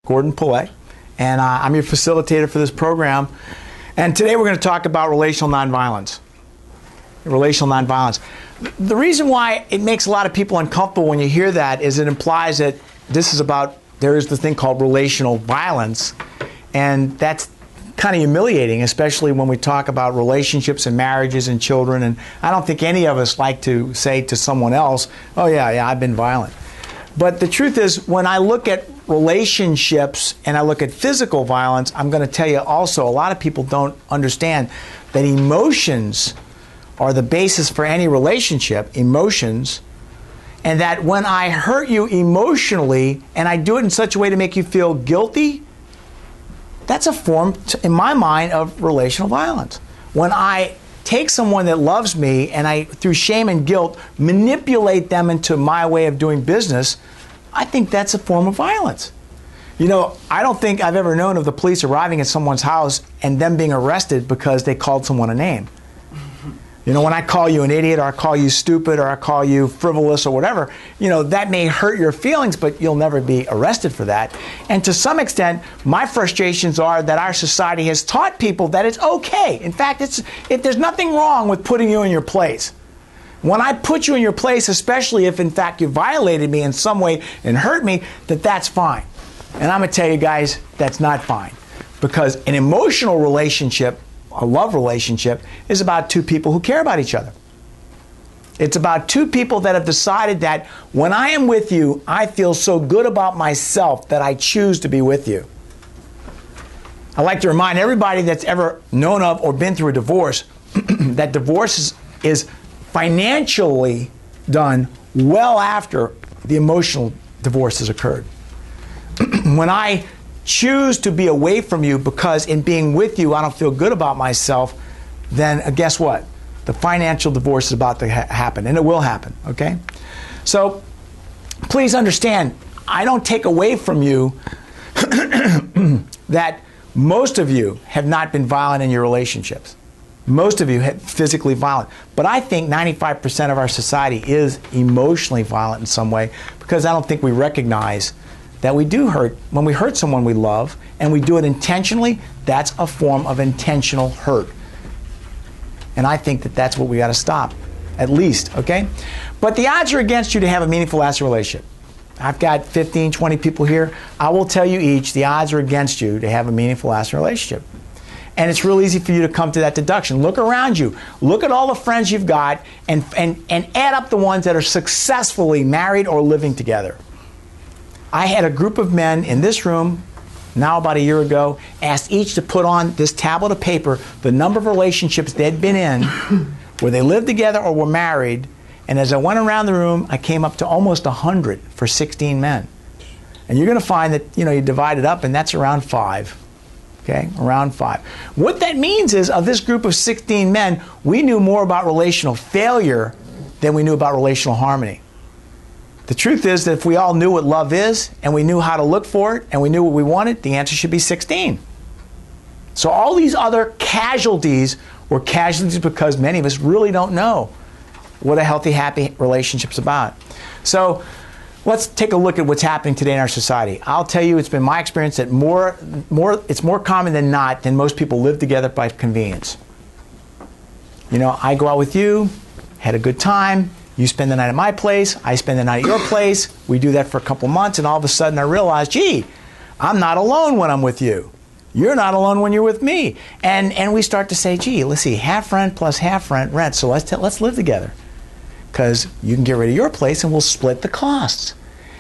Pilet, and I'm your facilitator for this program. And today we're going to talk about relational nonviolence. Relational nonviolence. The reason why it makes a lot of people uncomfortable when you hear that is it implies that this is about, there is the thing called relational violence, and that's kind of humiliating, especially when we talk about relationships and marriages and children. And I don't think any of us like to say to someone else, oh yeah, I've been violent. But the truth is, when I look at relationships and I look at physical violence, I'm going to tell you also, a lot of people don't understand that emotions are the basis for any relationship, emotions, and that when I hurt you emotionally and I do it in such a way to make you feel guilty, that's a form, in my mind, of relational violence. When I take someone that loves me and I, through shame and guilt, manipulate them into my way of doing business, I think that's a form of violence. You know, I don't think I've ever known of the police arriving at someone's house and them being arrested because they called someone a name. You know, when I call you an idiot, or I call you stupid, or I call you frivolous, or whatever, you know, that may hurt your feelings, but you'll never be arrested for that. And to some extent, my frustrations are that our society has taught people that it's okay. In fact, there's nothing wrong with putting you in your place. When I put you in your place, especially if in fact you violated me in some way and hurt me, that's fine. And I'm going to tell you guys, that's not fine. Because an emotional relationship, a love relationship, is about two people who care about each other. It's about two people that have decided that when I am with you, I feel so good about myself that I choose to be with you. I like to remind everybody that's ever known of or been through a divorce that divorce is financially done well after the emotional divorce has occurred. When I choose to be away from you because in being with you I don't feel good about myself, then guess what? The financial divorce is about to happen, and it will happen, okay? So please understand, I don't take away from you that most of you have not been violent in your relationships. Most of you have physically violent. But I think 95% of our society is emotionally violent in some way, because I don't think we recognize that we do hurt. When we hurt someone we love and we do it intentionally, that's a form of intentional hurt. And I think that that's what we got to stop, at least, okay? But the odds are against you to have a meaningful, lasting relationship. I've got 15, 20 people here. I will tell you each, the odds are against you to have a meaningful, lasting relationship. And it's real easy for you to come to that deduction. Look around you. Look at all the friends you've got and add up the ones that are successfully married or living together. I had a group of men in this room, now about a year ago, asked each to put on this tablet of paper the number of relationships they'd been in, where they lived together or were married, and as I went around the room, I came up to almost 100 for 16 men. And you're going to find that, you know, you divide it up, and that's around 5. Okay, around 5. What that means is, of this group of 16 men, we knew more about relational failure than we knew about relational harmony. The truth is that if we all knew what love is, and we knew how to look for it, and we knew what we wanted, the answer should be 16. So all these other casualties were casualties because many of us really don't know what a healthy, happy relationship's about. So let's take a look at what's happening today in our society. I'll tell you, it's been my experience that it's more common than not than most people live together by convenience. You know, I go out with you, had a good time, you spend the night at my place, I spend the night at your place, we do that for a couple months, and all of a sudden I realize, gee, I'm not alone when I'm with you. You're not alone when you're with me. And we start to say, gee, let's see, half rent plus half rent, so let's live together. Because you can get rid of your place and we'll split the costs.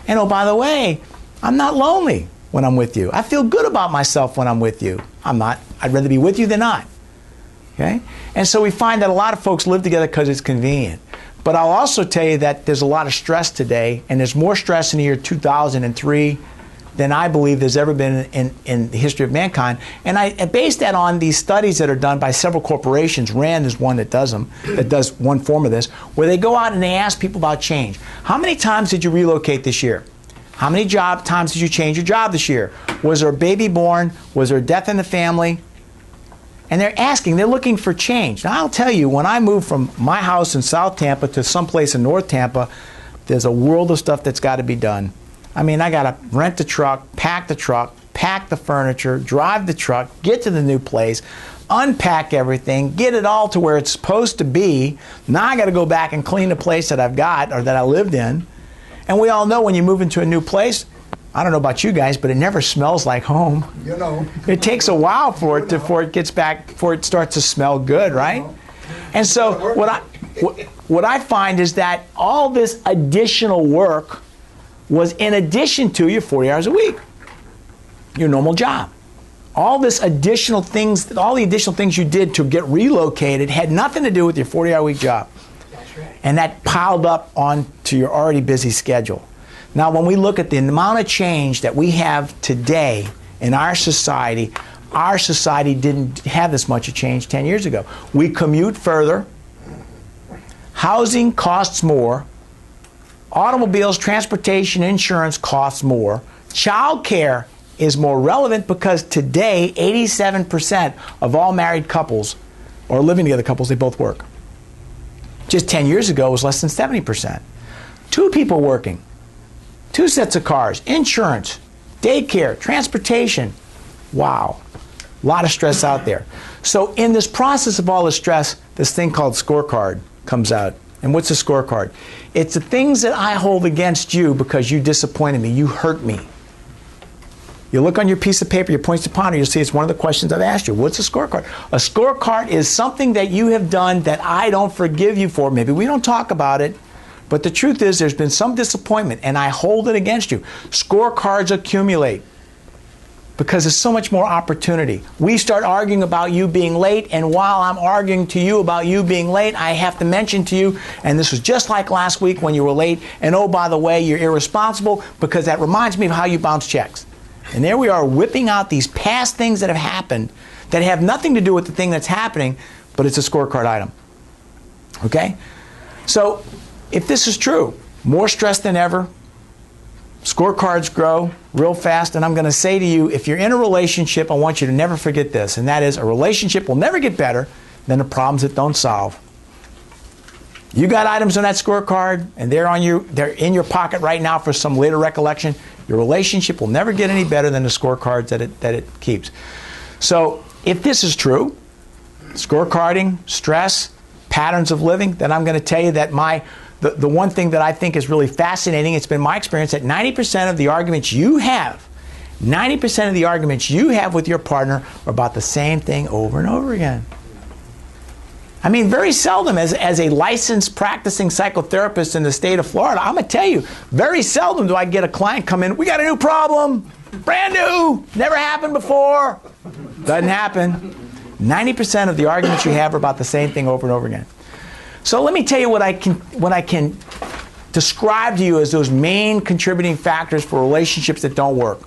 And oh, by the way, I'm not lonely when I'm with you. I feel good about myself when I'm with you. I'd rather be with you than not. Okay? And so we find that a lot of folks live together because it's convenient. But I'll also tell you that there's a lot of stress today, and there's more stress in the year 2003 than I believe there's ever been in the history of mankind. And I base that on these studies that are done by several corporations. RAND is one that does them, that does one form of this, where they go out and they ask people about change. How many times did you relocate this year? How many times did you change your job this year? Was there a baby born? Was there a death in the family? And they're looking for change. Now, I'll tell you, when I moved from my house in South Tampa to someplace in North Tampa, there's a world of stuff that's got to be done. I mean, I got to rent the truck, pack the furniture, drive the truck, get to the new place, unpack everything, get it all to where it's supposed to be. Now I got to go back and clean the place that I've got or that I lived in. And we all know when you move into a new place, I don't know about you guys, but it never smells like home. You know. It takes a while for it before it starts to smell good, right? And so what I find is that all this additional work was in addition to your 40 hours a week, your normal job. All this additional things, all the additional things you did to get relocated had nothing to do with your 40-hour week job. That's right. And that piled up onto your already busy schedule. Now, when we look at the amount of change that we have today in our society didn't have this much of change 10 years ago. We commute further. Housing costs more. Automobiles, transportation, insurance costs more. Child care is more relevant because today 87% of all married couples or living together couples, they both work. Just 10 years ago it was less than 70%. Two people working, two sets of cars, insurance, daycare, transportation. Wow, a lot of stress out there. So in this process of all this stress, this thing called scorecard comes out. And what's a scorecard? It's the things that I hold against you because you disappointed me, you hurt me. You look on your piece of paper, your points to ponder, you'll see it's one of the questions I've asked you. What's a scorecard? A scorecard is something that you have done that I don't forgive you for. Maybe we don't talk about it, but the truth is there's been some disappointment and I hold it against you. Scorecards accumulate because there's so much more opportunity. We start arguing about you being late, and while I'm arguing to you about you being late, I have to mention to you, and this was just like last week when you were late, and oh, by the way, you're irresponsible because that reminds me of how you bounce checks. And there we are whipping out these past things that have happened that have nothing to do with the thing that's happening, but it's a scorecard item. Okay? So if this is true, more stress than ever, scorecards grow real fast, and I'm going to say to you, if you're in a relationship, I want you to never forget this, and that is a relationship will never get better than the problems it don't solve. You got items on that scorecard, and they're in your pocket right now for some later recollection. Your relationship will never get any better than the scorecards that it keeps. So if this is true, scorecarding, stress, patterns of living, then I'm going to tell you that the one thing that I think is really fascinating, it's been my experience that 90% of the arguments you have, 90% of the arguments you have with your partner are about the same thing over and over again. I mean, very seldom, as a licensed practicing psychotherapist in the state of Florida, I'm going to tell you, very seldom do I get a client come in, we got a new problem, brand new, never happened before. Doesn't happen. 90% of the arguments you have are about the same thing over and over again. So let me tell you what I can describe to you as those main contributing factors for relationships that don't work.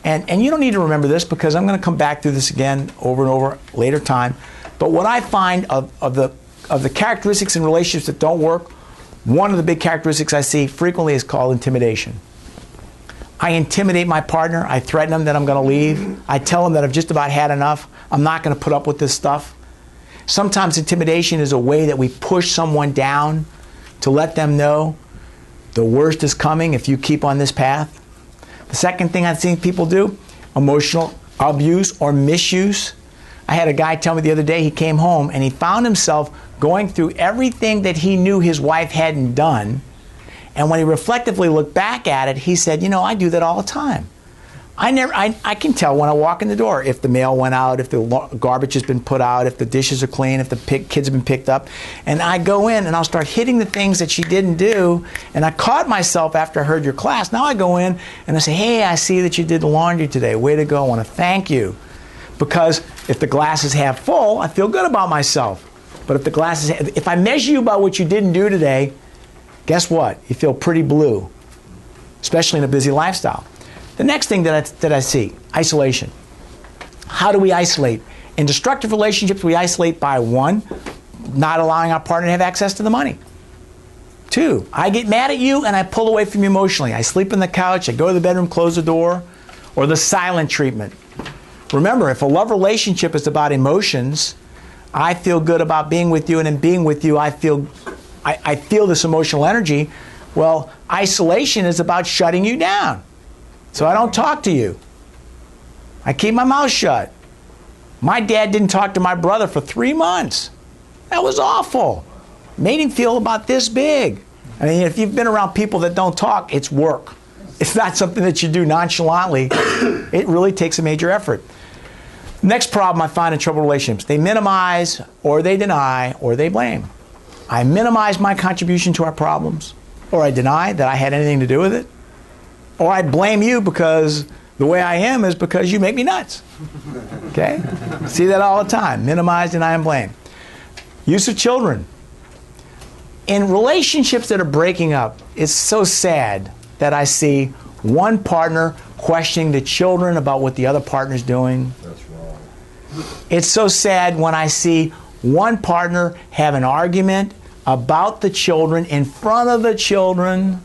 And you don't need to remember this because I'm going to come back through this again over and over later time. But what I find of the characteristics in relationships that don't work, one of the big characteristics I see frequently is called intimidation. I intimidate my partner. I threaten them that I'm going to leave. I tell them that I've just about had enough. I'm not going to put up with this stuff. Sometimes intimidation is a way that we push someone down to let them know the worst is coming if you keep on this path. The second thing I've seen people do, emotional abuse or misuse. I had a guy tell me the other day he came home and he found himself going through everything that he knew his wife hadn't done. And when he reflectively looked back at it, he said, you know, I do that all the time. I can tell when I walk in the door if the mail went out, if the garbage has been put out, if the dishes are clean, if the kids have been picked up. And I go in and I'll start hitting the things that she didn't do. And I caught myself after I heard your class. Now I go in and I say, hey, I see that you did the laundry today. Way to go. I want to thank you. Because if the glass is half full, I feel good about myself. But if the glass is, if I measure you about what you didn't do today, guess what? You feel pretty blue, especially in a busy lifestyle. The next thing that I see, isolation. How do we isolate? In destructive relationships, we isolate by 1, not allowing our partner to have access to the money. 2, I get mad at you and I pull away from you emotionally. I sleep on the couch, I go to the bedroom, close the door, or the silent treatment. Remember, if a love relationship is about emotions, I feel good about being with you, and in being with you, I feel this emotional energy. Well, Isolation is about shutting you down. So I don't talk to you. I keep my mouth shut. My dad didn't talk to my brother for 3 months. That was awful. Made him feel about this big. I mean, if you've been around people that don't talk, it's work. It's not something that you do nonchalantly. It really takes a major effort. Next problem I find in troubled relationships, they minimize, or they deny, or they blame. I minimize my contribution to our problems, or I deny that I had anything to do with it, or I blame you because the way I am is because you make me nuts. Okay? See that all the time. Minimize, deny, and blame. Use of children. In relationships that are breaking up, it's so sad that I see one partner questioning the children about what the other partner's doing. That's wrong. It's so sad when I see one partner have an argument about the children in front of the children.